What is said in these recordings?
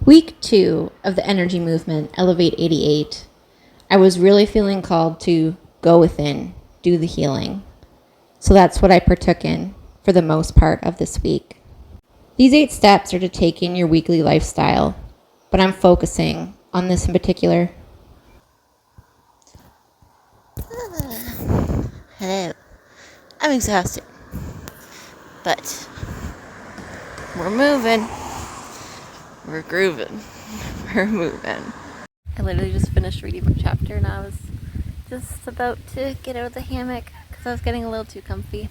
Week 2 of the energy movement, Elevate 88, I was really feeling called to go within, do the healing. So that's what I partook in for the most part of this week. These 8 steps are to take in your weekly lifestyle, but I'm focusing on this in particular. Hello. I'm exhausted, but we're moving. We're grooving. We're moving. I literally just finished reading my chapter and I was just about to get out of the hammock because I was getting a little too comfy.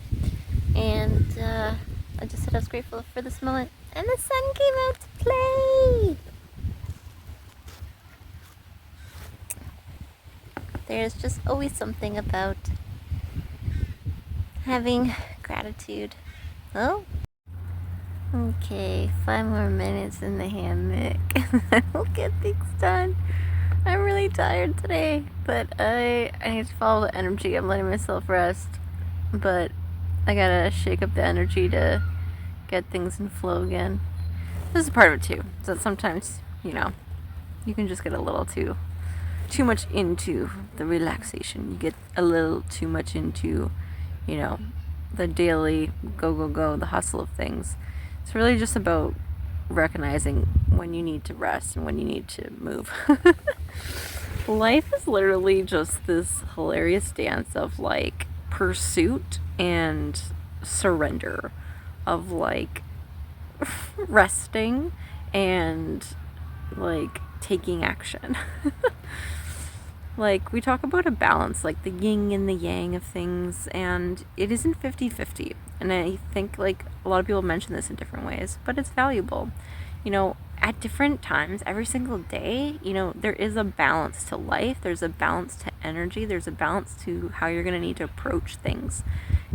And I just said I was grateful for this moment. And the sun came out to play! There's just always something about having gratitude. Oh? Okay, 5 more minutes in the hammock and then we'll get things done. I'm really tired today, but I need to follow the energy. I'm letting myself rest, but I gotta shake up the energy to get things in flow again. This is part of it too, so sometimes, you can just get a little too much into the relaxation. You get a little too much into, the daily go, the hustle of things. It's really just about recognizing when you need to rest and when you need to move. Life is literally just this hilarious dance of pursuit and surrender, of resting and taking action. We talk about a balance, the yin and the yang of things, and it isn't 50-50. And I think a lot of people mention this in different ways, but it's valuable. At different times, every single day, there is a balance to life. There's a balance to energy. There's a balance to how you're going to need to approach things.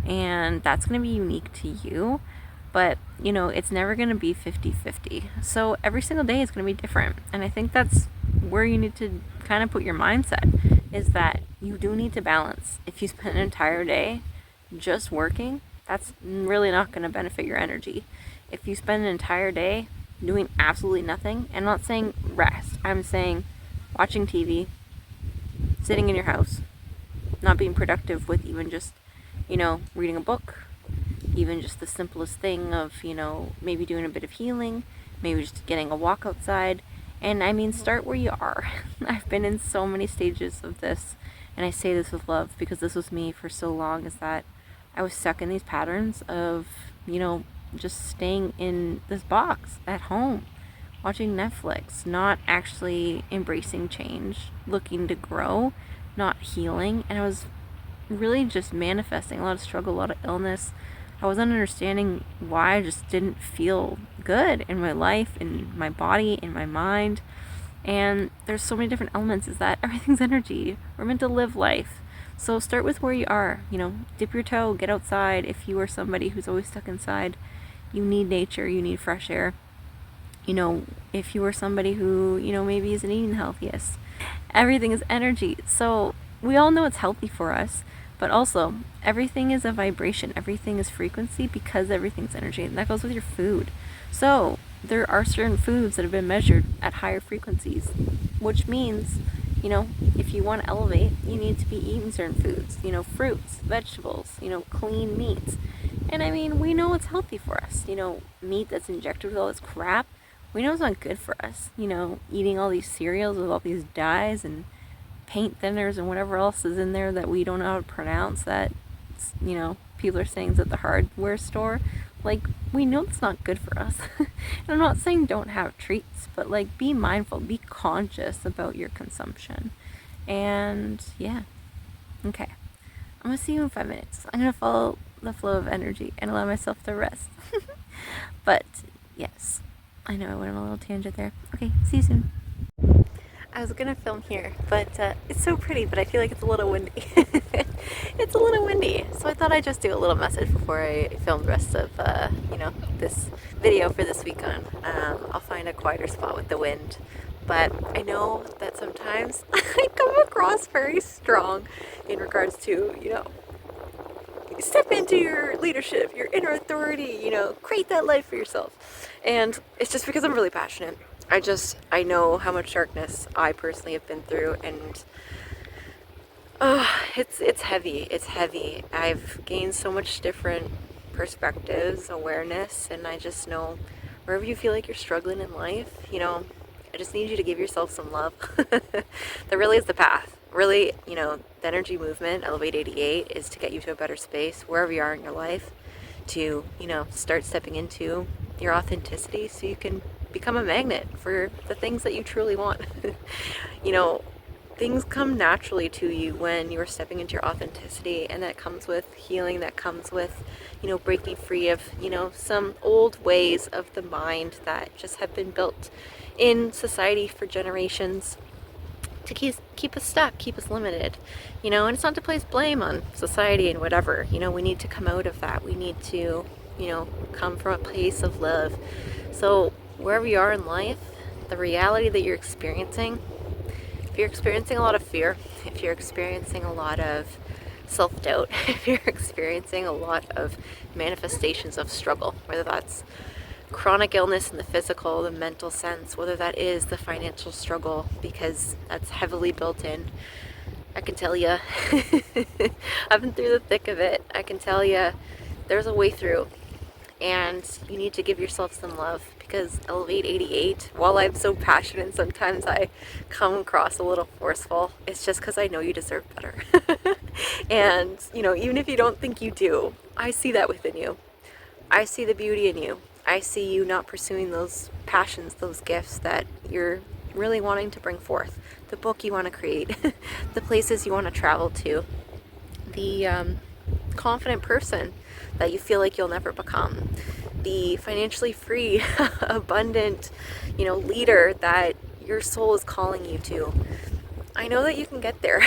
And that's going to be unique to you. But, it's never going to be 50-50. So every single day is going to be different. And I think that's where you need to kind of put your mindset, is that you do need to balance. If you spend an entire day just working, that's really not going to benefit your energy. If you spend an entire day doing absolutely nothing, and I'm not saying rest, I'm saying watching TV, sitting in your house, not being productive with even just, reading a book, even just the simplest thing of, maybe doing a bit of healing, maybe just getting a walk outside. And start where you are. I've been in so many stages of this, and I say this with love because this was me for so long, is that I was stuck in these patterns of, just staying in this box at home, watching Netflix, not actually embracing change, looking to grow, not healing. And I was really just manifesting a lot of struggle, a lot of illness. I wasn't understanding why I just didn't feel good in my life, in my body, in my mind. And there's so many different elements, is that everything's energy. We're meant to live life. So start with where you are, dip your toe, get outside. If you are somebody who's always stuck inside, you need nature, you need fresh air. If you are somebody who, maybe isn't eating the healthiest, everything is energy. So we all know it's healthy for us, but also everything is a vibration, everything is frequency, because everything's energy, and that goes with your food. So there are certain foods that have been measured at higher frequencies, which means, if you want to elevate, you need to be eating certain foods, fruits, vegetables, clean meats. And I mean, we know it's healthy for us. Meat that's injected with all this crap, we know it's not good for us. Eating all these cereals with all these dyes and paint thinners and whatever else is in there that we don't know how to pronounce, that, people are saying it's at the hardware store. Like, we know it's not good for us. And I'm not saying don't have treats, but like, be mindful, be conscious about your consumption. And yeah, okay. I'm gonna see you in 5 minutes. I'm gonna follow the flow of energy and allow myself to rest. But yes, I know I went on a little tangent there. Okay, see you soon. I was gonna film here, but it's so pretty, but I feel like it's a little windy. It's a little windy, so I thought I'd just do a little message before I film the rest of, this video for this week on. I'll find a quieter spot with the wind, but I know that sometimes I come across very strong in regards to, step into your leadership, your inner authority, create that life for yourself. And it's just because I'm really passionate. I know how much darkness I personally have been through, and it's heavy. It's heavy. I've gained so much different perspectives, awareness, and I just know wherever you feel like you're struggling in life, I just need you to give yourself some love. That really is the path. Really, the energy movement, Elevate 88, is to get you to a better space wherever you are in your life, to, start stepping into your authenticity so you can become a magnet for the things that you truly want. Things come naturally to you when you're stepping into your authenticity, and that comes with healing, that comes with, breaking free of, some old ways of the mind that just have been built in society for generations to keep us stuck, keep us limited, and it's not to place blame on society and whatever, we need to come out of that. We need to, come from a place of love. So wherever you are in life, the reality that you're experiencing, if you're experiencing a lot of fear, if you're experiencing a lot of self-doubt, if you're experiencing a lot of manifestations of struggle, whether that's chronic illness in the physical, the mental sense, whether that is the financial struggle, because that's heavily built in. I can tell you, I've been through the thick of it. I can tell you there's a way through, and you need to give yourself some love, because Elevate 88, while I'm so passionate and sometimes I come across a little forceful, it's just because I know you deserve better. And, even if you don't think you do, I see that within you. I see the beauty in you. I see you not pursuing those passions, those gifts that you're really wanting to bring forth. The book you want to create, the places you want to travel to, the confident person that you feel like you'll never become, the financially free, abundant, leader that your soul is calling you to. I know that you can get there.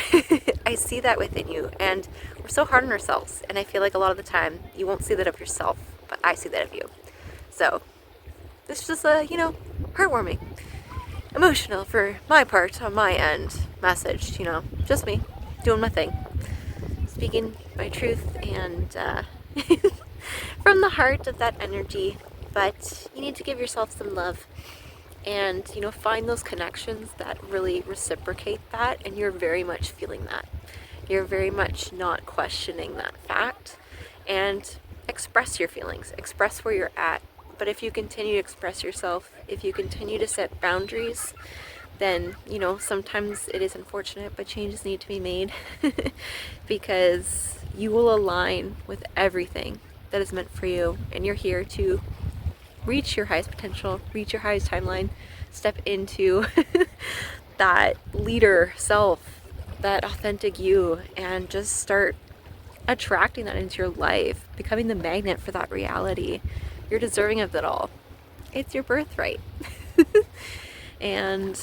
I see that within you, and we're so hard on ourselves, and I feel like a lot of the time you won't see that of yourself, but I see that of you. So this is just a, heartwarming, emotional for my part, on my end, message, just me doing my thing, speaking my truth, and from the heart of that energy. But you need to give yourself some love, and find those connections that really reciprocate that, and you're very much feeling that. You're very much not questioning that fact, and express your feelings, express where you're at. But if you continue to express yourself, if you continue to set boundaries, then, sometimes it is unfortunate, but changes need to be made because you will align with everything that is meant for you, and you're here to reach your highest potential, reach your highest timeline, step into that leader self, that authentic you, and just start attracting that into your life, becoming the magnet for that reality. You're deserving of it all. It's your birthright. And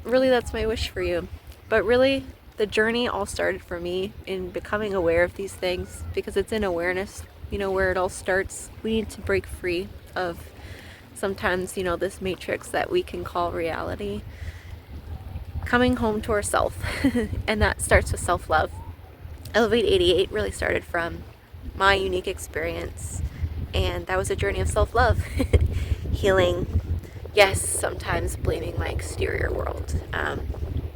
really, that's my wish for you. But really, the journey all started for me in becoming aware of these things, because it's in awareness, where it all starts. We need to break free of sometimes, this matrix that we can call reality. Coming home to ourself, and that starts with self-love. Elevate 88 really started from my unique experience, and that was a journey of self-love. Healing, yes, sometimes blaming my exterior world,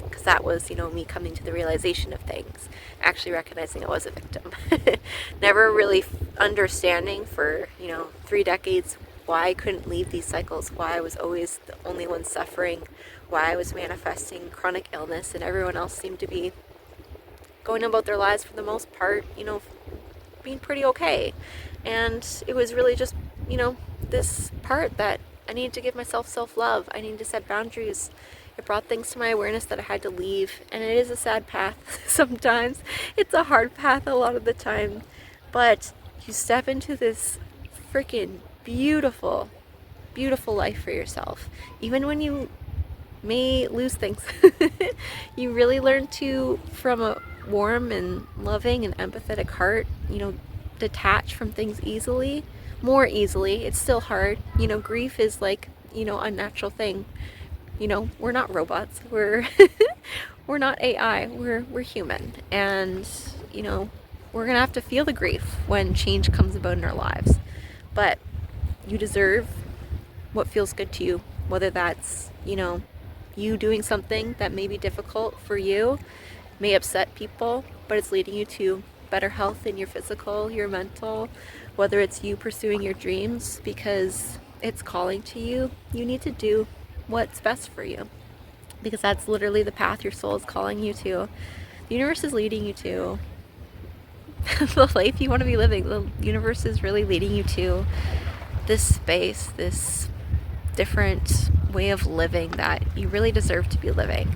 because that was, me coming to the realization of things, actually recognizing I was a victim. Never really understanding for, 3 decades why I couldn't leave these cycles, why I was always the only one suffering, why I was manifesting chronic illness and everyone else seemed to be going about their lives for the most part, being pretty okay. And it was really just, this part that I needed to give myself self-love. I needed to set boundaries. It brought things to my awareness that I had to leave. And it is a sad path sometimes. It's a hard path a lot of the time. But you step into this freaking beautiful, beautiful life for yourself. Even when you may lose things, you really learn to, from a warm and loving and empathetic heart, detach from things easily, more easily. It's still hard. Grief is like, a natural thing. We're not robots. We're we're not AI. We're human. And, we're going to have to feel the grief when change comes about in our lives. But you deserve what feels good to you, whether that's, you doing something that may be difficult for you, may upset people, but it's leading you to better health in your physical, your mental, whether it's you pursuing your dreams because it's calling to you, you need to do what's best for you, because that's literally the path your soul is calling you to. The universe is leading you to the life you want to be living. The universe is really leading you to this space, this different way of living that you really deserve to be living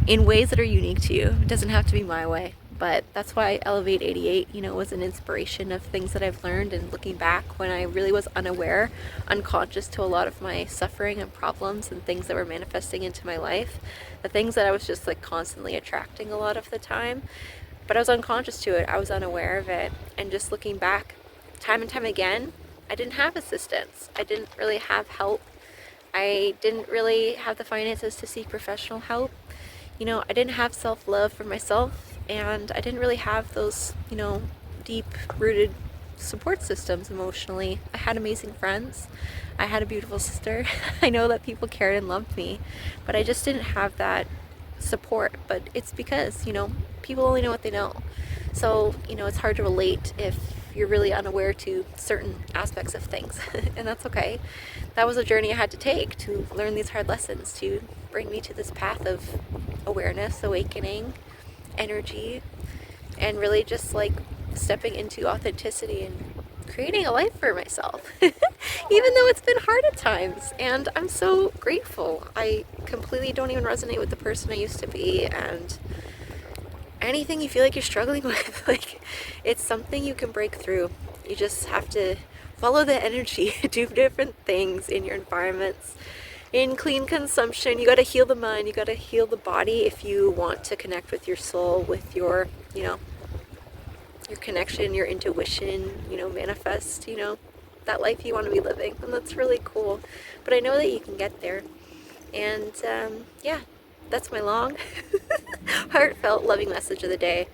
in ways that are unique to you. It doesn't have to be my way, but that's why Elevate 88, was an inspiration of things that I've learned, and looking back when I really was unaware, unconscious to a lot of my suffering and problems and things that were manifesting into my life, the things that I was just like constantly attracting a lot of the time, but I was unconscious to it, I was unaware of it. And just looking back time and time again, I didn't have assistance, I didn't really have help, I didn't really have the finances to seek professional help. I didn't have self-love for myself, and I didn't really have those, deep-rooted support systems emotionally. I had amazing friends. I had a beautiful sister. I know that people cared and loved me, but I just didn't have that support. But it's because, people only know what they know. So, it's hard to relate if you're really unaware to certain aspects of things, and that's okay. That was a journey I had to take to learn these hard lessons, to bring me to this path of awareness, awakening, energy, and really just like stepping into authenticity and creating a life for myself, even though it's been hard at times. And I'm so grateful. I completely don't even resonate with the person I used to be, and anything you feel like you're struggling with, like, it's something you can break through. You just have to follow the energy, do different things in your environments. In clean consumption, you got to heal the mind, you got to heal the body if you want to connect with your soul, with your, your connection, your intuition, manifest, that life you want to be living. And that's really cool. But I know that you can get there. And yeah, that's my long, heartfelt, loving message of the day.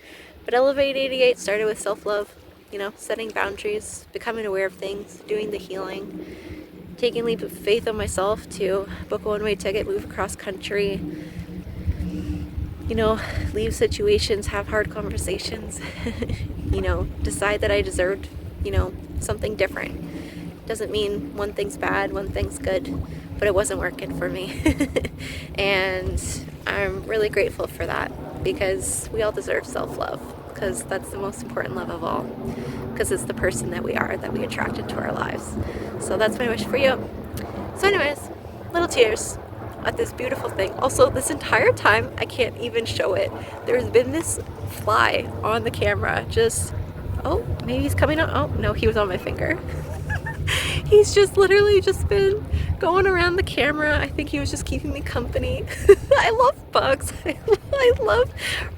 But Elevate 88 started with self-love, setting boundaries, becoming aware of things, doing the healing, taking a leap of faith on myself to book a one-way ticket, move across country, leave situations, have hard conversations, decide that I deserved, something different. Doesn't mean one thing's bad, one thing's good, but it wasn't working for me. And I'm really grateful for that, because we all deserve self-love, because that's the most important love of all, because it's the person that we are, that we attract into our lives. So that's my wish for you. So anyways, little tears at this beautiful thing. Also, this entire time, I can't even show it, there's been this fly on the camera, just, oh, maybe he's coming out. Oh, no, he was on my finger. He's just literally just been going around the camera. I think he was just keeping me company. I love bugs. I love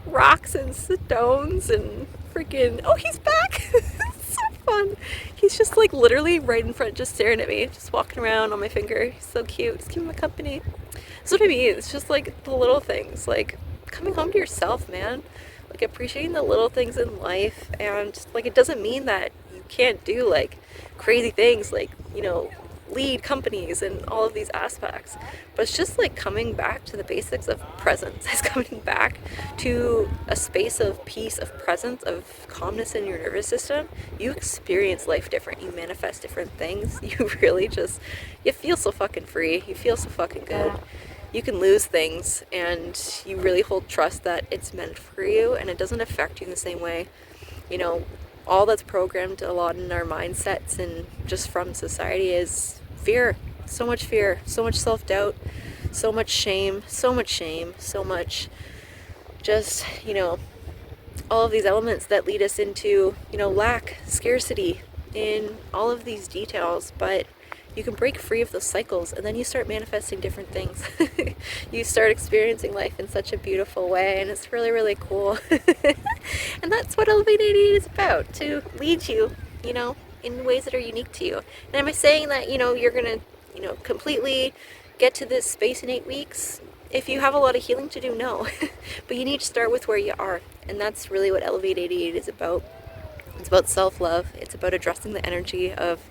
rocks and stones and freaking, oh, he's back. It's so fun. He's just like literally right in front, just staring at me, just walking around on my finger. He's so cute. He's keeping me company. That's what I mean. It's just like the little things, like coming home to yourself, man. Like appreciating the little things in life. And like it doesn't mean that you can't do like crazy things, like, you know, lead companies and all of these aspects, but it's just like coming back to the basics of presence. It's coming back to a space of peace, of presence, of calmness in your nervous system. You experience life different, you manifest different things. You really just, you feel so fucking free, you feel so fucking good. You can lose things and you really hold trust that it's meant for you and it doesn't affect you in the same way. You know, all that's programmed a lot in our mindsets and just from society is fear. So much fear, so much self-doubt, so much shame, so much just, you know, all of these elements that lead us into, you know, lack, scarcity in all of these details. But you can break free of those cycles and then you start manifesting different things. You start experiencing life in such a beautiful way and it's really, really cool. And that's what Elevate 88 is about, to lead you, you know, in ways that are unique to you. And am I saying that, you know, you're gonna, you know, completely get to this space in 8 weeks? If you have a lot of healing to do, no. But you need to start with where you are. And that's really what Elevate 88 is about. It's about self-love. It's about addressing the energy of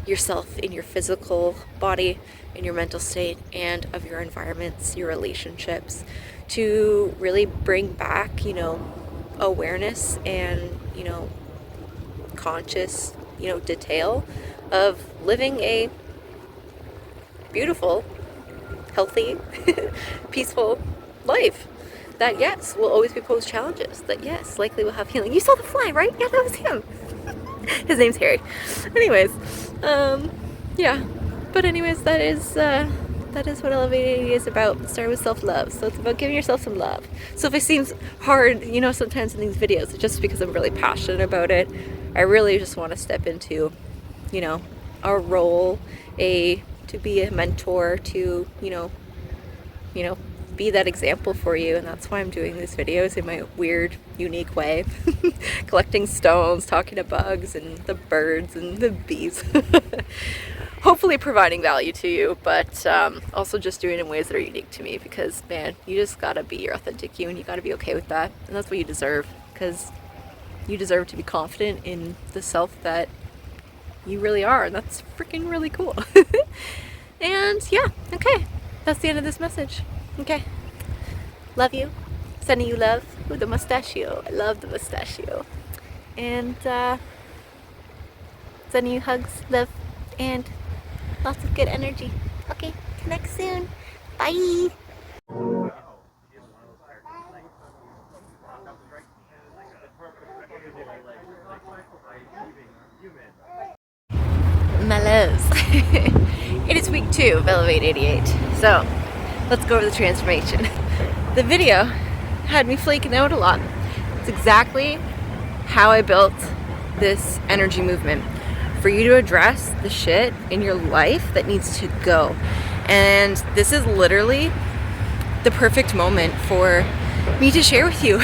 yourself in your physical body, in your mental state, and of your environments, your relationships, to really bring back, you know, awareness and, you know, conscious, you know, detail of living a beautiful, healthy, peaceful life. That, yes, will always be posed challenges. That, yes, likely will have healing. You saw the fly, right? Yeah, that was him. His name's Harry. Anyways, yeah. But anyways, that is what Elevating is about. Start with self-love. So it's about giving yourself some love. So if it seems hard, you know, sometimes in these videos, it's just because I'm really passionate about it. I really just want to step into, you know, a role, to be a mentor, to, you know, be that example for you. And that's why I'm doing these videos in my weird, unique way. Collecting stones, talking to bugs and the birds and the bees. Hopefully providing value to you, but also just doing it in ways that are unique to me, because, man, you just gotta be your authentic you and you gotta be okay with that. And that's what you deserve, because you deserve to be confident in the self that you really are, and that's freaking really cool. And yeah, okay, that's the end of this message. Okay, love you, sending you love with the mustachio. I love the mustachio. And sending you hugs, love, and lots of good energy. Okay, connect soon. Bye. My loves. It is week 2 of Elevate 88. So let's go over the transformation. The video had me flaking out a lot. It's exactly how I built this energy movement. For you to address the shit in your life that needs to go. And this is literally the perfect moment for me to share with you.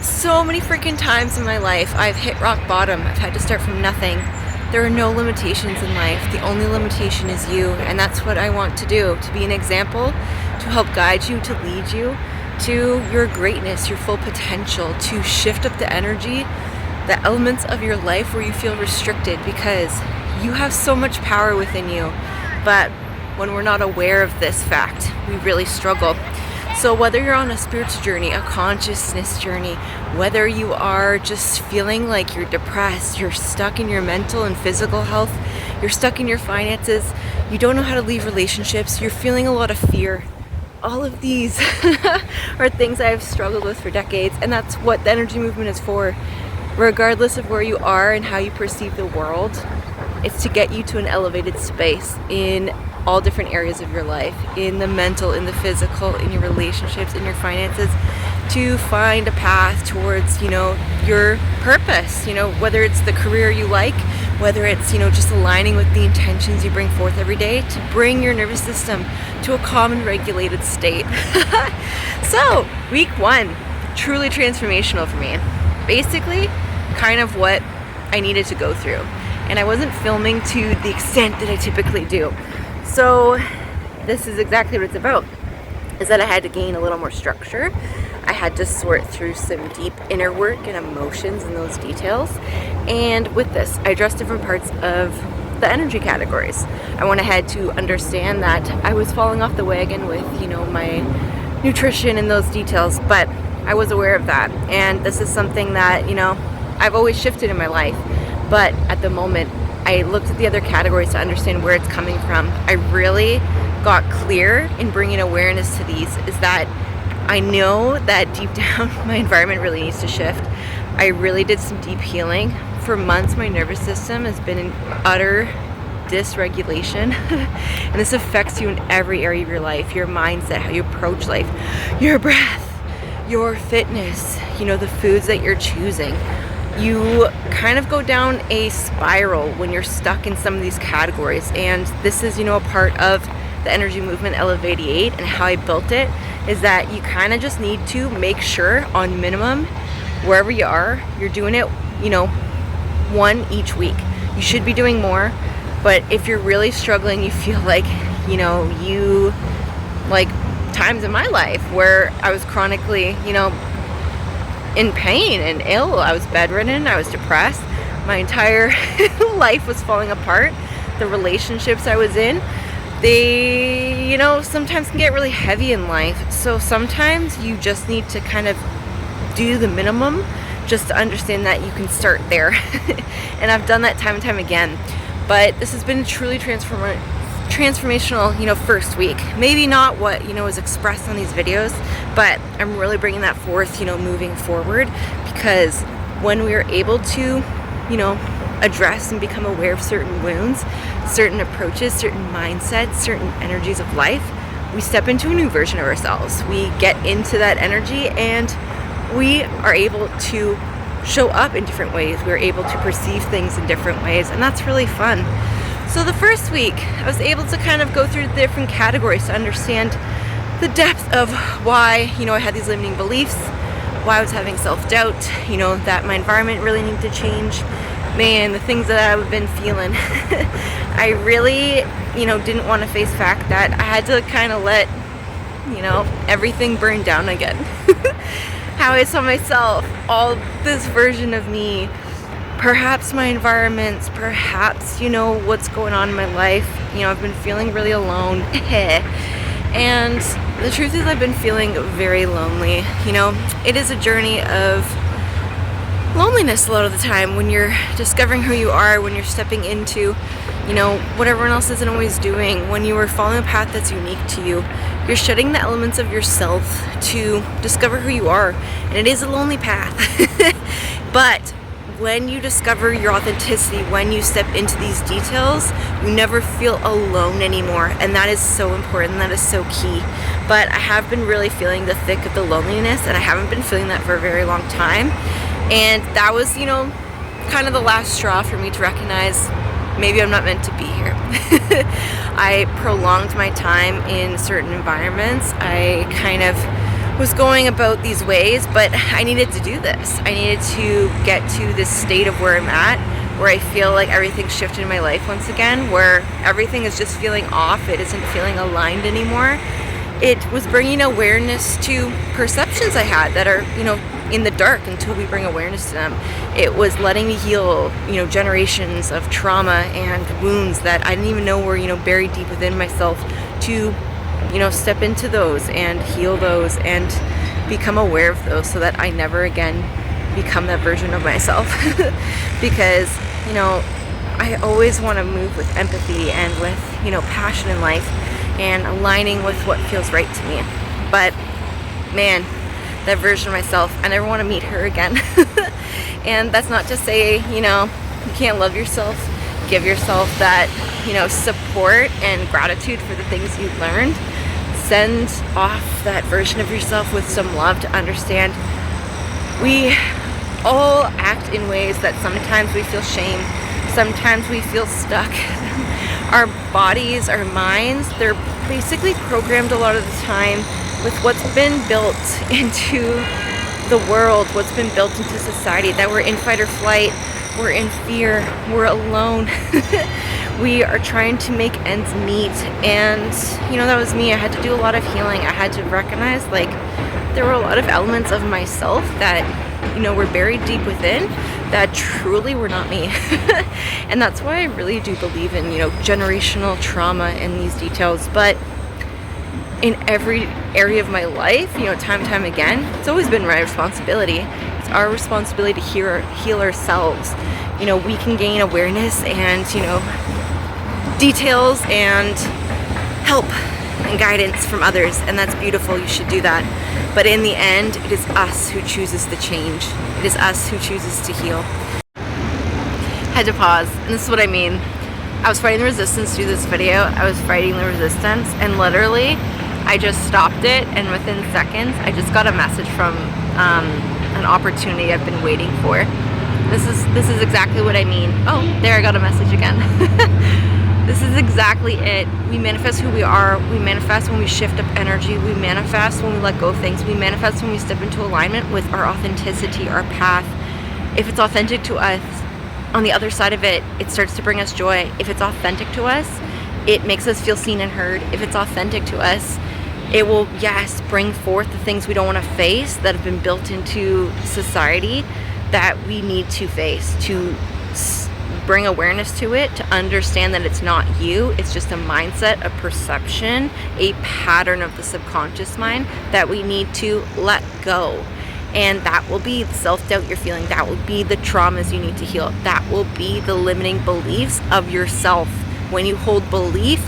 So many freaking times in my life I've hit rock bottom. I've had to start from nothing. There are no limitations in life. The only limitation is you. And that's what I want to do, to be an example, to help guide you, to lead you to your greatness, your full potential, to shift up the energy, the elements of your life where you feel restricted, because you have so much power within you. But when we're not aware of this fact, we really struggle. So whether you're on a spiritual journey, a consciousness journey, whether you are just feeling like you're depressed, you're stuck in your mental and physical health, you're stuck in your finances, you don't know how to leave relationships, you're feeling a lot of fear, all of these are things I've struggled with for decades, and that's what the energy movement is for. Regardless of where you are and how you perceive the world, it's to get you to an elevated space in all different areas of your life, in the mental, in the physical, in your relationships, in your finances, to find a path towards, you know, your purpose, you know, whether it's the career you like, whether it's, just aligning with the intentions you bring forth every day to bring your nervous system to a calm and regulated state. So, week 1, truly transformational for me. Basically, kind of what I needed to go through. And I wasn't filming to the extent that I typically do. So, this is exactly what it's about, is that I had to gain a little more structure. I had to sort through some deep inner work and emotions and those details. And with this, I addressed different parts of the energy categories. I went ahead to understand that I was falling off the wagon with, my nutrition and those details, but I was aware of that. And this is something that, I've always shifted in my life. But at the moment, I looked at the other categories to understand where it's coming from. I really got clear in bringing awareness to these, is that I know that deep down my environment really needs to shift. I really did some deep healing. For months, my nervous system has been in utter dysregulation. And this affects you in every area of your life, your mindset, how you approach life, your breath, your fitness, the foods that you're choosing. You kind of go down a spiral when you're stuck in some of these categories. And this is, a part of the energy movement Elevate 88, and how I built it is that you kind of just need to make sure on minimum, wherever you are, you're doing it, 1 each week. You should be doing more, but if you're really struggling, you feel like, like times in my life where I was chronically, in pain and ill. I was bedridden, I was depressed. My entire life was falling apart. The relationships I was in, they, sometimes can get really heavy in life. So sometimes you just need to kind of do the minimum just to understand that you can start there. And I've done that time and time again. But this has been truly transformational, first week. Maybe not what, was expressed on these videos, but I'm really bringing that forth, moving forward, because when we are able to, address and become aware of certain wounds, certain approaches, certain mindsets, certain energies of life, we step into a new version of ourselves. We get into that energy and we are able to show up in different ways. We're able to perceive things in different ways, and that's really fun. So the first week, I was able to kind of go through the different categories to understand the depth of why, I had these limiting beliefs, why I was having self-doubt, that my environment really needed to change. Man, the things that I've been feeling. I really, didn't want to face fact that I had to kind of let, everything burn down again. How I saw myself, all this version of me, perhaps my environments, perhaps, what's going on in my life. I've been feeling really alone. And the truth is I've been feeling very lonely. It is a journey of loneliness a lot of the time when you're discovering who you are, when you're stepping into, what everyone else isn't always doing, when you are following a path that's unique to you. You're shedding the elements of yourself to discover who you are. And it is a lonely path. But when you discover your authenticity, when you step into these details, you never feel alone anymore. And that is so important. That is so key. But I have been really feeling the thick of the loneliness, and I haven't been feeling that for a very long time. And that was, kind of the last straw for me to recognize maybe I'm not meant to be here. I prolonged my time in certain environments. I kind of was going about these ways, but I needed to do this. I needed to get to this state of where I'm at, where I feel like everything's shifted in my life once again, where everything is just feeling off. It isn't feeling aligned anymore. It was bringing awareness to perceptions I had that are, in the dark until we bring awareness to them. It was letting me heal, generations of trauma and wounds that I didn't even know were, buried deep within myself, to, step into those and heal those and become aware of those so that I never again become that version of myself. Because, I always want to move with empathy and with, passion in life and aligning with what feels right to me. But, man, that version of myself, I never want to meet her again. And that's not to say, you can't love yourself, give yourself that, support and gratitude for the things you've learned. Send off that version of yourself with some love to understand we all act in ways that sometimes we feel shame, sometimes we feel stuck. Our bodies, our minds, they're basically programmed a lot of the time with what's been built into the world, what's been built into society, that we're in fight or flight, we're in fear, we're alone. We are trying to make ends meet. And that was me. I had to do a lot of healing. I had to recognize like there were a lot of elements of myself that were buried deep within that truly were not me. And that's why I really do believe in generational trauma and these details. But in every area of my life, time and time again, it's always been my responsibility. It's our responsibility to heal ourselves. We can gain awareness and details and help and guidance from others, and that's beautiful. You should do that. But in the end, it is us who chooses the change. It is us who chooses to heal. Had to pause, and this is what I mean. I was fighting the resistance to do this video. I was fighting the resistance, and literally I just stopped it, and within seconds I just got a message from an opportunity I've been waiting for. This is exactly what I mean. Oh, there, I got a message again. This is exactly it. We manifest who we are. We manifest when we shift up energy. We manifest when we let go of things. We manifest when we step into alignment with our authenticity, our path. If it's authentic to us, on the other side of it, it starts to bring us joy. If it's authentic to us, it makes us feel seen and heard. If it's authentic to us, it will, yes, bring forth the things we don't want to face that have been built into society that we need to face, to bring awareness to it, to understand that it's not you, it's just a mindset, a perception, a pattern of the subconscious mind that we need to let go. And that will be the self-doubt you're feeling, that will be the traumas you need to heal, that will be the limiting beliefs of yourself. When you hold belief,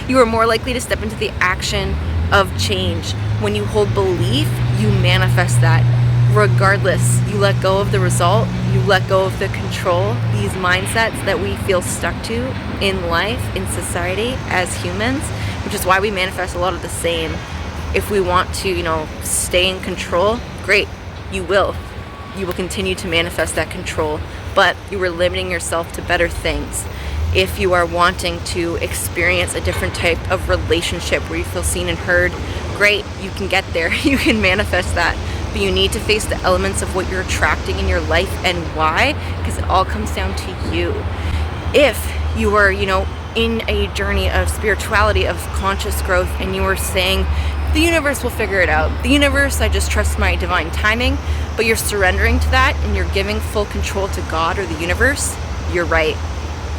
you are more likely to step into the action of change. When you hold belief, you manifest that. Regardless, you let go of the result, you let go of the control, these mindsets that we feel stuck to in life, in society, as humans, which is why we manifest a lot of the same. If we want to, stay in control, great, you will. You will continue to manifest that control, but you are limiting yourself to better things. If you are wanting to experience a different type of relationship where you feel seen and heard, great, you can get there, you can manifest that. But you need to face the elements of what you're attracting in your life and why, because it all comes down to you. If you are, in a journey of spirituality, of conscious growth, and you are saying, the universe will figure it out. The universe, I just trust my divine timing, but you're surrendering to that and you're giving full control to God or the universe, you're right.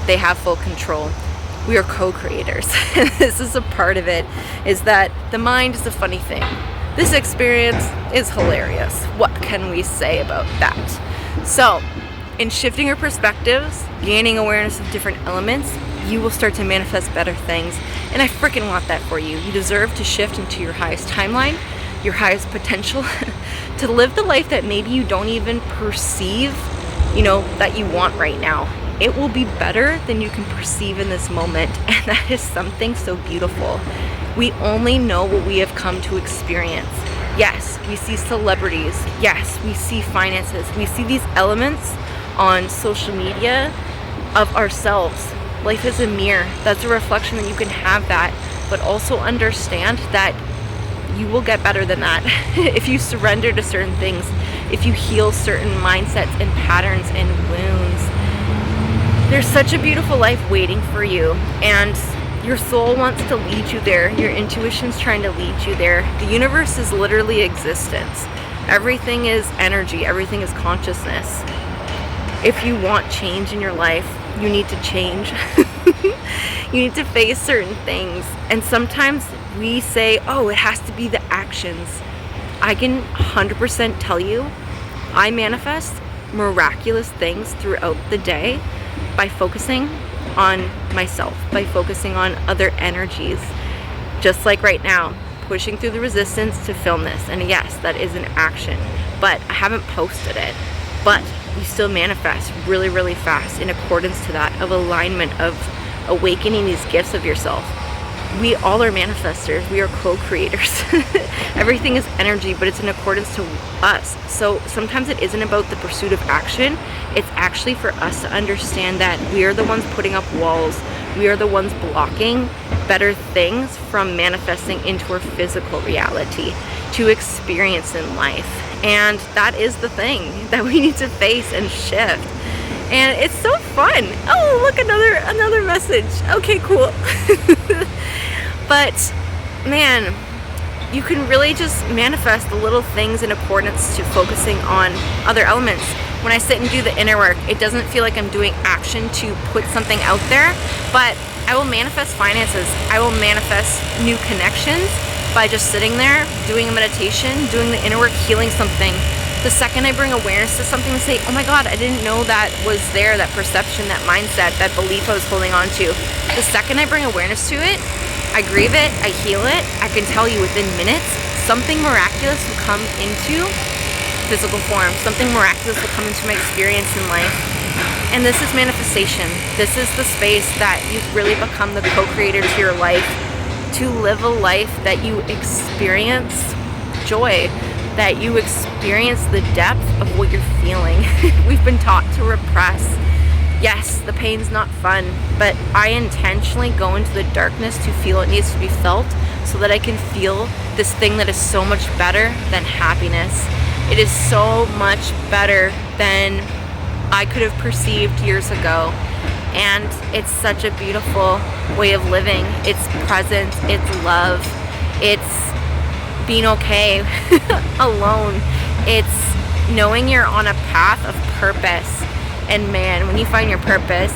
They have full control. We are co-creators. This is a part of it, is that the mind is a funny thing. This experience is hilarious. What can we say about that? So, in shifting your perspectives, gaining awareness of different elements, you will start to manifest better things. And I freaking want that for you. You deserve to shift into your highest timeline, your highest potential, to live the life that maybe you don't even perceive, that you want right now. It will be better than you can perceive in this moment. And that is something so beautiful. We only know what we have come to experience. Yes, we see celebrities. Yes, we see finances. We see these elements on social media of ourselves. Life is a mirror. That's a reflection that you can have that, but also understand that you will get better than that if you surrender to certain things, if you heal certain mindsets and patterns and wounds. There's such a beautiful life waiting for you, and your soul wants to lead you there. Your intuition's trying to lead you there. The universe is literally existence. Everything is energy. Everything is consciousness. If you want change in your life, you need to change. You need to face certain things. And sometimes we say, oh, it has to be the actions. I can 100% tell you, I manifest miraculous things throughout the day by focusing on myself, by focusing on other energies. Just like right now, pushing through the resistance to film this. And yes, that is an action, but I haven't posted it. But you still manifest really, really fast in accordance to that, of alignment, of awakening these gifts of yourself. we all are manifestors. We are co-creators. Everything is energy, but it's in accordance to us. So sometimes it isn't about the pursuit of action. It's actually for us to understand that we are the ones putting up walls. We are the ones blocking better things from manifesting into our physical reality to experience in life. And that is the thing that we need to face and shift. And it's so fun. Oh, look, another message. Okay, cool. But man, you can really just manifest the little things in accordance to focusing on other elements. When I sit and do the inner work, it doesn't feel like I'm doing action to put something out there, but I will manifest finances. I will manifest new connections by just sitting there, doing a meditation, doing the inner work, healing something. The second I bring awareness to something and say, oh my God, I didn't know that was there, that perception, that mindset, that belief I was holding on to. The second I bring awareness to it, I grieve it, I heal it, I can tell you within minutes, something miraculous will come into physical form. Something miraculous will come into my experience in life. And this is manifestation. This is the space that you've really become the co-creator to your life, to live a life that you experience joy, that you experience the depth of what you're feeling. We've been taught to repress. Yes, the pain's not fun, but I intentionally go into the darkness to feel what needs to be felt so that I can feel this thing that is so much better than happiness. It is so much better than I could have perceived years ago. And it's such a beautiful way of living. It's presence, it's love, it's being okay alone. It's knowing you're on a path of purpose. And man, when you find your purpose,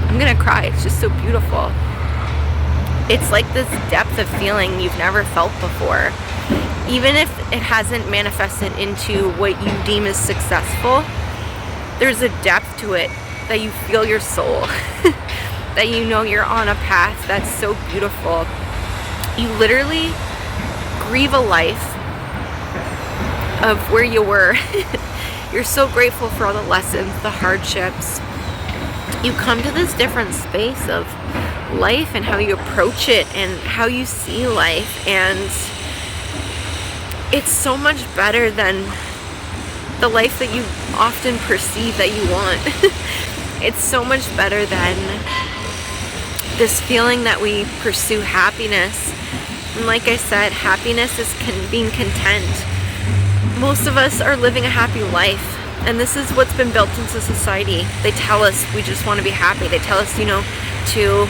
I'm gonna cry. It's just so beautiful. It's like this depth of feeling you've never felt before. Even if it hasn't manifested into what you deem as successful, there's a depth to it that you feel your soul, that you know you're on a path that's so beautiful. You literally grieve a life of where you were. You're so grateful for all the lessons, the hardships. You come to this different space of life and how you approach it and how you see life, and it's so much better than the life that you often perceive that you want. It's so much better than this feeling that we pursue happiness. And like I said, happiness is being content. Most of us are living a happy life, and this is what's been built into society. They tell us we just want to be happy. They tell us, to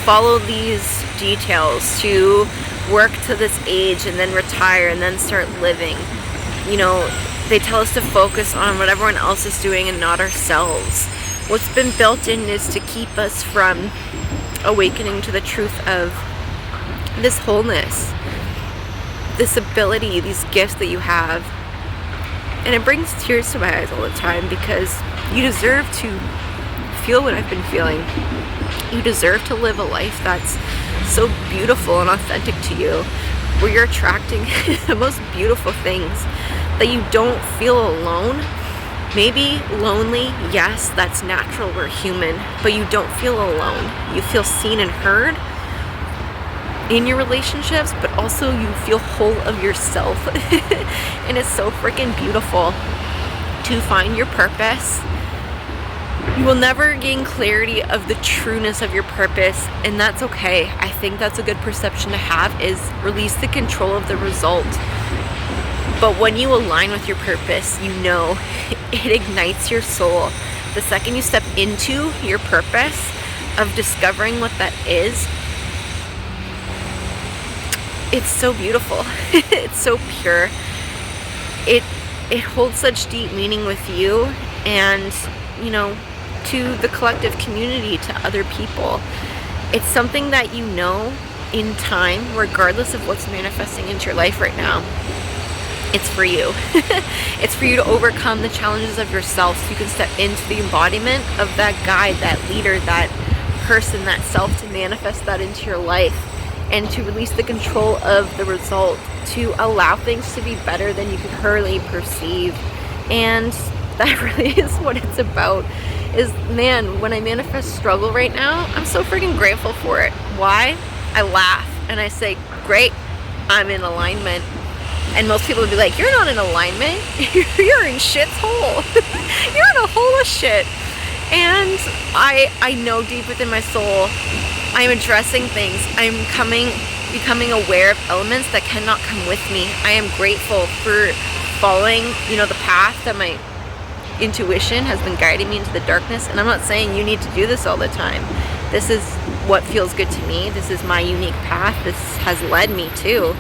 follow these details, to work to this age and then retire and then start living. They tell us to focus on what everyone else is doing and not ourselves. What's been built in is to keep us from awakening to the truth of this wholeness, this ability, these gifts that you have. And it brings tears to my eyes all the time, because you deserve to feel what I've been feeling. You deserve to live a life that's so beautiful and authentic to you, where you're attracting the most beautiful things, that you don't feel alone. Maybe lonely, yes, that's natural, we're human, but you don't feel alone. You feel seen and heard in your relationships, but also you feel whole of yourself. And it's so freaking beautiful to find your purpose. You will never gain clarity of the trueness of your purpose, and that's okay. I think that's a good perception to have, is release the control of the result. But when you align with your purpose, it ignites your soul. The second you step into your purpose of discovering what that is, it's so beautiful. It's so pure. It holds such deep meaning with you, and to the collective community, to other people. It's something that in time, regardless of what's manifesting into your life right now, it's for you. It's for you to overcome the challenges of yourself, so you can step into the embodiment of that guide, that leader, that person, that self, to manifest that into your life, and to release the control of the result, to allow things to be better than you could currently perceive. And That really is what it's about. Is, man, when I manifest struggle right now, I'm so freaking grateful for it. Why? I laugh and I say, great, I'm in alignment. And most people would be like, you're not in alignment, you're in shit's hole. You're in a hole of shit. And I know deep within my soul, I'm addressing things. I'm becoming aware of elements that cannot come with me. I am grateful for following, the path that my intuition has been guiding me into the darkness. And I'm not saying you need to do this all the time. This is what feels good to me. This is my unique path. This has led me to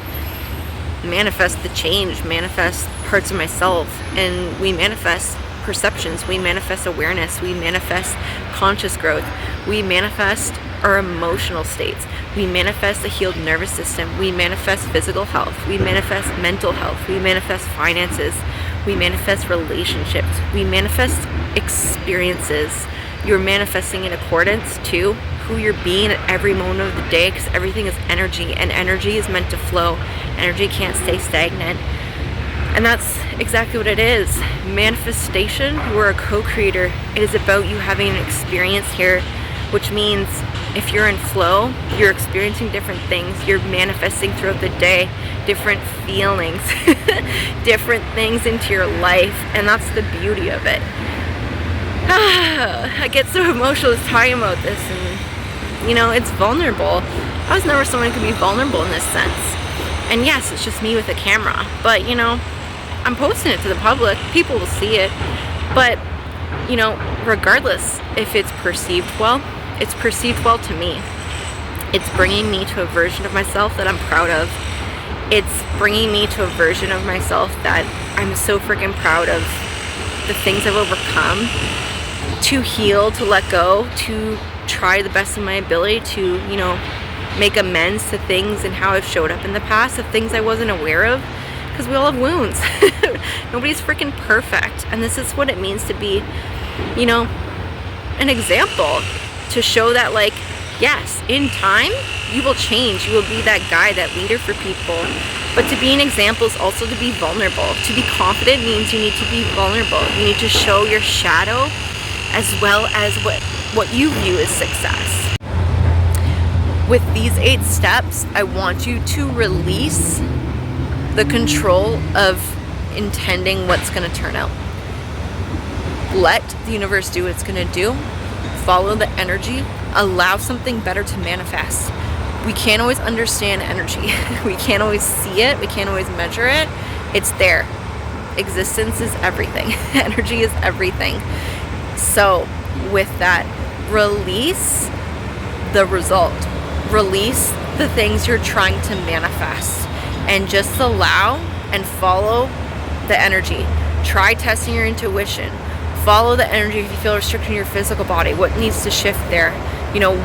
manifest the change, manifest parts of myself. And we manifest perceptions, we manifest awareness, we manifest conscious growth, we manifest our emotional states, we manifest a healed nervous system, we manifest physical health, we manifest mental health, we manifest finances, we manifest relationships, we manifest experiences. You're manifesting in accordance to who you're being at every moment of the day, because everything is energy, and energy is meant to flow. Energy can't stay stagnant. And that's exactly what it is. Manifestation, you are a co-creator. It is about you having an experience here, which means if you're in flow, you're experiencing different things. You're manifesting throughout the day, different feelings, different things into your life. And that's the beauty of it. I get so emotional just talking about this, and it's vulnerable. I was never someone who could be vulnerable in this sense. And yes, it's just me with a camera, but I'm posting it to the public. People will see it. But, regardless if it's perceived well, it's perceived well to me. It's bringing me to a version of myself that I'm proud of. It's bringing me to a version of myself that I'm so freaking proud of the things I've overcome, to heal, to let go, to try the best of my ability to, make amends to things and how I've showed up in the past, of things I wasn't aware of. Because we all have wounds. Nobody's freaking perfect. And this is what it means to be, an example. To show that, yes, in time, you will change. You will be that guy, that leader for people. But to be an example is also to be vulnerable. To be confident means you need to be vulnerable. You need to show your shadow as well as what you view as success. With these 8 steps, I want you to release the control of intending what's going to turn out. Let the universe do what it's going to do. Follow the energy. Allow something better to manifest. We can't always understand energy. We can't always see it. We can't always measure it. It's there. Existence is everything. Energy is everything. So with that, release the result. Release the things you're trying to manifest. And just allow and follow the energy. Try testing your intuition. Follow the energy if you feel restricted in your physical body. What needs to shift there?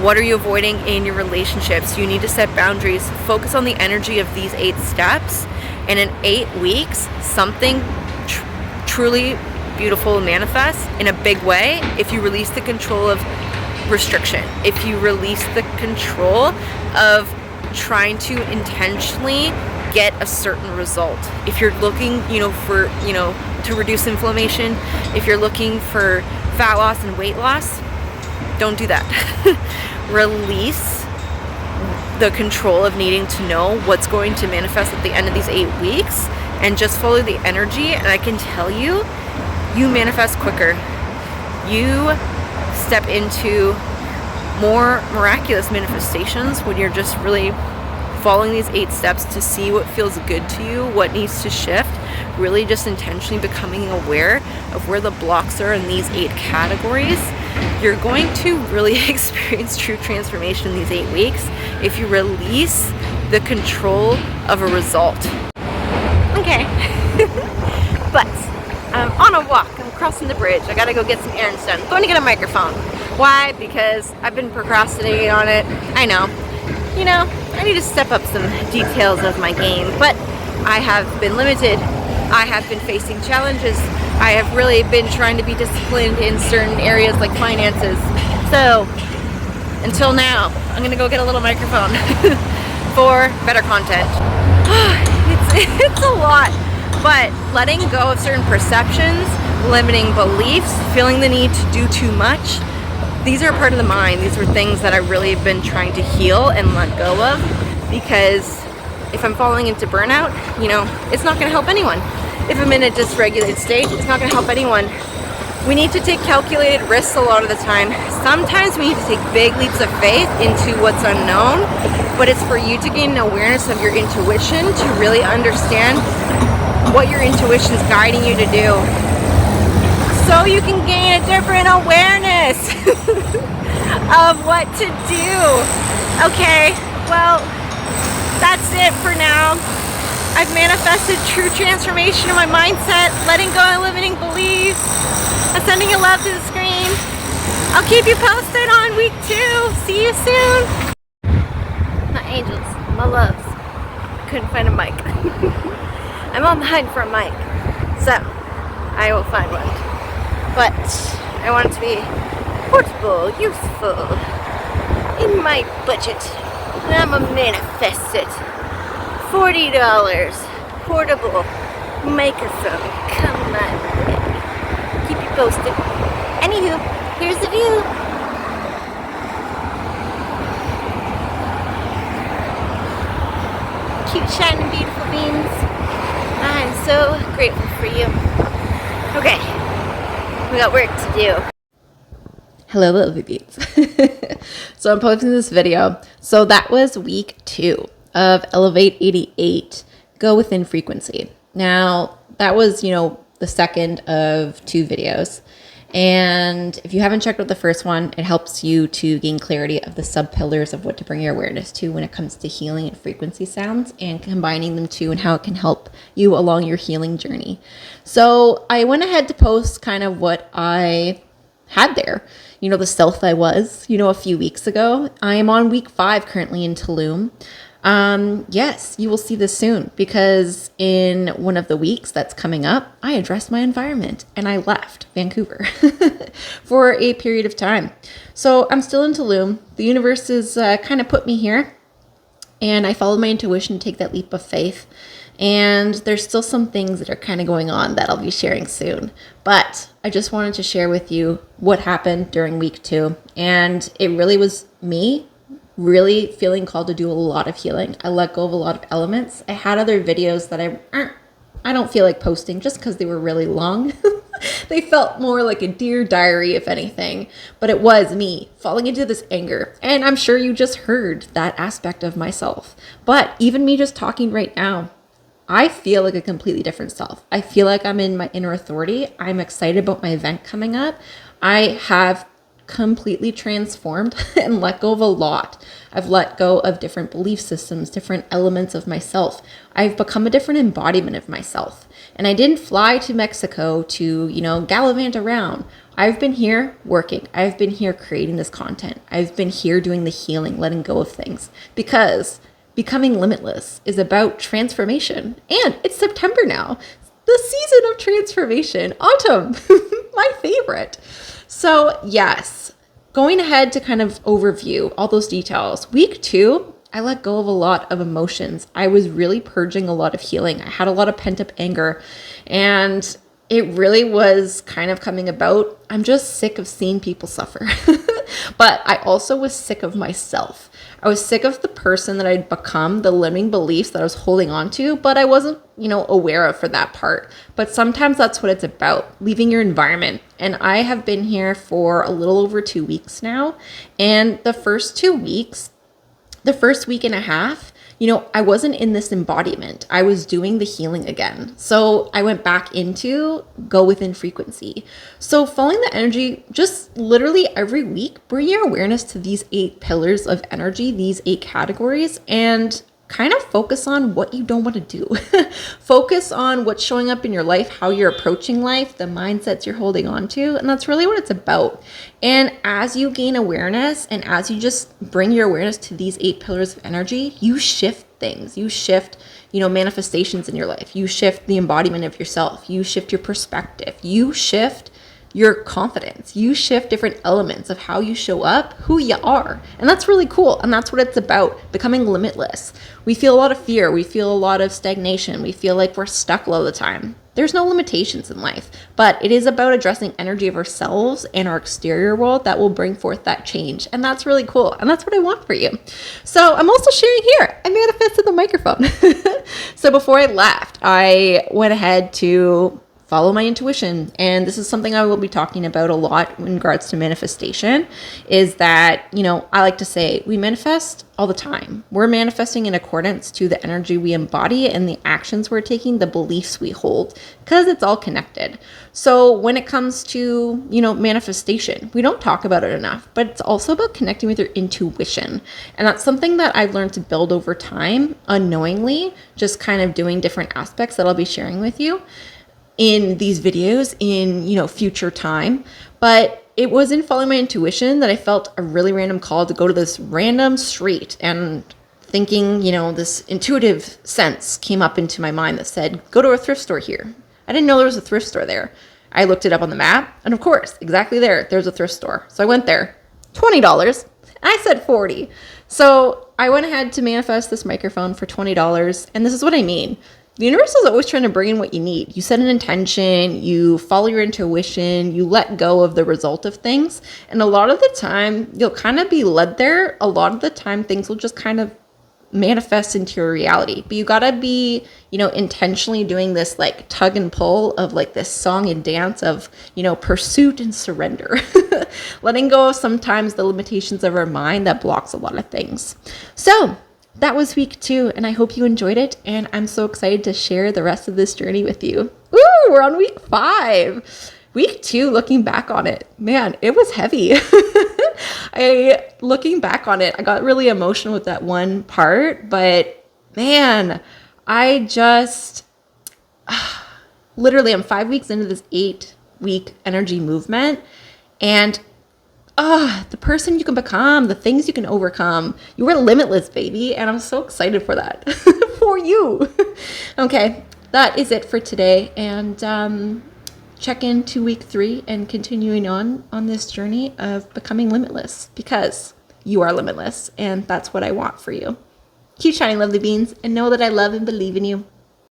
What are you avoiding in your relationships? You need to set boundaries. Focus on the energy of these 8 steps. And in 8 weeks, something truly beautiful will manifest in a big way if you release the control of restriction. If you release the control of trying to intentionally get a certain result. If you're looking, for, to reduce inflammation, if you're looking for fat loss and weight loss, don't do that. Release the control of needing to know what's going to manifest at the end of these 8 weeks and just follow the energy. And I can tell you, you manifest quicker. You step into more miraculous manifestations when you're just really following these 8 steps to see what feels good to you, what needs to shift, really just intentionally becoming aware of where the blocks are in these 8 categories. You're going to really experience true transformation in these 8 weeks if you release the control of a result. Okay, but I'm on a walk. I'm crossing the bridge. I gotta go get some errands done. I'm going to get a microphone. Why? Because I've been procrastinating on it. I know. I need to step up some details of my game, but I have been limited. I have been facing challenges. I have really been trying to be disciplined in certain areas like finances. So, until now, I'm going to go get a little microphone for better content. It's a lot, but letting go of certain perceptions, limiting beliefs, feeling the need to do too much. These are part of the mind. These are things that I really have been trying to heal and let go of, because if I'm falling into burnout, it's not going to help anyone. If I'm in a dysregulated state, it's not going to help anyone. We need to take calculated risks a lot of the time. Sometimes we need to take big leaps of faith into what's unknown, but it's for you to gain an awareness of your intuition, to really understand what your intuition is guiding you to do, so you can gain a different awareness of what to do. Okay, well, that's it for now. I've manifested true transformation in my mindset, letting go of limiting beliefs. I'm sending a love to the screen. I'll keep you posted on week 2. See you soon. My angels, my loves. I couldn't find a mic. I'm on the hunt for a mic, so I will find one. But I want it to be portable, useful, in my budget. And I'm gonna manifest it. $40 portable microphone. Come on. Keep you posted. Anywho, here's the view. Cute, shining, beautiful beans. I'm so grateful for you. Okay, we got work to do. Hello, little beans. So I'm posting this video. So that was week 2 of Elevate 88, Go Within Frequency. Now, that was, the second of 2 videos. And if you haven't checked out the first one, it helps you to gain clarity of the sub-pillars of what to bring your awareness to when it comes to healing and frequency sounds, and combining them too, and how it can help you along your healing journey. So I went ahead to post kind of what I had there, the self I was, a few weeks ago. I am on week 5 currently in Tulum. Yes, you will see this soon, because in one of the weeks that's coming up, I addressed my environment and I left Vancouver for a period of time. So I'm still in Tulum. The universe has kind of put me here, and I followed my intuition to take that leap of faith. And there's still some things that are kind of going on that I'll be sharing soon. But I just wanted to share with you what happened during week 2. And it really was me really feeling called to do a lot of healing. I let go of a lot of elements. I had other videos that I don't feel like posting just because they were really long. They felt more like a dear diary, if anything. But it was me falling into this anger. And I'm sure you just heard that aspect of myself. But even me just talking right now, I feel like a completely different self. I feel like I'm in my inner authority. I'm excited about my event coming up. I have completely transformed and let go of a lot. I've let go of different belief systems, different elements of myself. I've become a different embodiment of myself. And I didn't fly to Mexico to, gallivant around. I've been here working. I've been here creating this content. I've been here doing the healing, letting go of things, because becoming limitless is about transformation. And it's September now, the season of transformation, autumn, my favorite. So yes, going ahead to kind of overview all those details. Week 2, I let go of a lot of emotions. I was really purging a lot of healing. I had a lot of pent up anger, and it really was kind of coming about. I'm just sick of seeing people suffer. But I also was sick of myself. I was sick of the person that I'd become, the limiting beliefs that I was holding on to, but I wasn't, aware of for that part. But sometimes that's what it's about, leaving your environment. And I have been here for a little over 2 weeks now. And the first 2 weeks, the first week and a half, I wasn't in this embodiment. I was doing the healing again. So I went back into go within frequency. So following the energy, just literally every week, bring your awareness to these 8 pillars of energy, these 8 categories, and kind of focus on what you don't want to do. Focus on what's showing up in your life, how you're approaching life, the mindsets you're holding on to. And that's really what it's about. And as you gain awareness, and as you just bring your awareness to these 8 pillars of energy, you shift things. You shift, manifestations in your life. You shift the embodiment of yourself. You shift your perspective. You shift your confidence. You shift different elements of how you show up, who you are. And that's really cool. And that's what it's about, becoming limitless. We feel a lot of fear. We feel a lot of stagnation. We feel like we're stuck all the time. There's no limitations in life, but it is about addressing energy of ourselves and our exterior world that will bring forth that change. And that's really cool. And that's what I want for you. So I'm also sharing here. I manifested the microphone. So before I left, I went ahead to follow my intuition. And this is something I will be talking about a lot in regards to manifestation, is that, I like to say we manifest all the time. We're manifesting in accordance to the energy we embody and the actions we're taking, the beliefs we hold, because it's all connected. So when it comes to, manifestation, we don't talk about it enough, but it's also about connecting with your intuition. And that's something that I've learned to build over time, unknowingly, just kind of doing different aspects that I'll be sharing with you in these videos in, future time. But it was in following my intuition that I felt a really random call to go to this random street, and thinking, this intuitive sense came up into my mind that said, go to a thrift store here. I didn't know there was a thrift store there. I looked it up on the map, and of course, exactly there's a thrift store. So I went there, $20. I said 40. So I went ahead to manifest this microphone for $20. And this is what I mean. The universe is always trying to bring in what you need. You set an intention, you follow your intuition, you let go of the result of things. And a lot of the time, you'll kind of be led there. A lot of the time, things will just kind of manifest into your reality. But you got to be, intentionally doing this like tug and pull of like this song and dance of, pursuit and surrender. Letting go of sometimes the limitations of our mind that blocks a lot of things. So that was week 2, and I hope you enjoyed it, and I'm so excited to share the rest of this journey with you. Ooh, we're on week 5. Week 2, looking back on it, man, it was heavy. Looking back on it, I got really emotional with that one part, but man, I just, literally, I'm 5 weeks into this 8-week energy movement, and the person you can become, the things you can overcome. You are limitless, baby. And I'm so excited for that, for you. Okay, that is it for today. And check into week 3 and continuing on this journey of becoming limitless, because you are limitless. And that's what I want for you. Keep shining, lovely beans, and know that I love and believe in you.